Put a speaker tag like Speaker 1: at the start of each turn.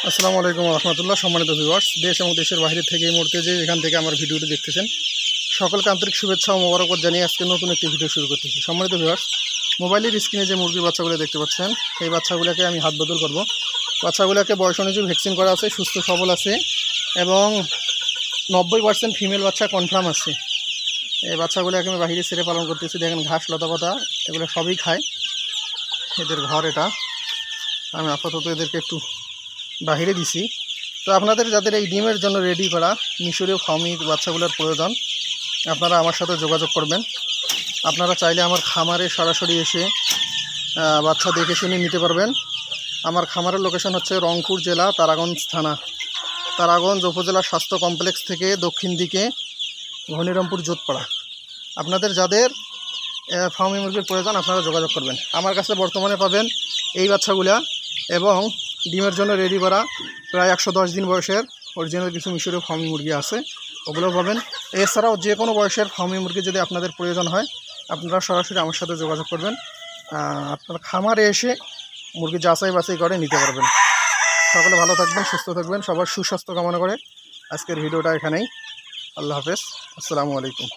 Speaker 1: আসসালামু আলাইকুম রহমতুল্লাহ। সম্মানিত ভিউয়ার্স, দেশ এবং দেশের বাইরে থেকে এই মুহূর্তে যে এখান থেকে আমার ভিডিওটি দেখতেছেন, সকলকে আন্তরিক শুভেচ্ছা ও মোবারকবাদ জানিয়ে আজকে নতুন একটি ভিডিও শুরু করতেছি। সম্মানিত ভিউয়ার্স, মোবাইলের স্ক্রিনে যে মুরগির বাচ্চাগুলো দেখতে পাচ্ছেন, এই বাচ্চাগুলোকে আমি হাত বদল করব। বাচ্চাগুলোকে বয়স অনুযায়ী ভ্যাকসিন করা আছে, সুস্থ সবল আছে এবং 90% ফিমেল বাচ্চা কনফার্ম আছে। এই বাচ্চাগুলোকে আমি বাহিরে ছেড়ে পালন করতেছি। দেখেন, ঘাস লতাপাতা এগুলো সবই খায়। এদের ঘর এটা। আমি আপাতত এদেরকে একটু বাহিরে দিছি। তো আপনাদের যাদের এই ডিমের জন্য রেডি করা মিশরীয় ফার্মির বাচ্চাগুলোর প্রয়োজন, আপনারা আমার সাথে যোগাযোগ করবেন। আপনারা চাইলে আমার খামারে সরাসরি এসে বাচ্চা দেখে শুনে নিতে পারবেন। আমার খামারের লোকেশন হচ্ছে রংপুর জেলা তারাগঞ্জ থানা, তারাগঞ্জ উপজেলা স্বাস্থ্য কমপ্লেক্স থেকে দক্ষিণ দিকে ঘনিরামপুর জোতপাড়া। আপনাদের যাদের ফার্মি মুরগির প্রয়োজন আপনারা যোগাযোগ করবেন। আমার কাছে বর্তমানে পাবেন এই বাচ্চাগুলা এবং ডিমের জন্য রেডি করা প্রায় 110 দিন বয়সের অরিজিনাল কিছু মিশরীয় ফার্মি মুরগি আছে, ওগুলোও পাবেন। এছাড়াও যে কোনো বয়সের ফার্মি মুরগি যদি আপনাদের প্রয়োজন হয়, আপনারা সরাসরি আমার সাথে যোগাযোগ করবেন। আপনার খামারে এসে মুরগি যাচাই বাছাই করে নিতে পারবেন। সকলে ভালো থাকবেন, সুস্থ থাকবেন। সবার সুস্বাস্থ্য কামনা করে আজকের ভিডিওটা এখানেই। আল্লাহ হাফেজ, আসসালামু আলাইকুম।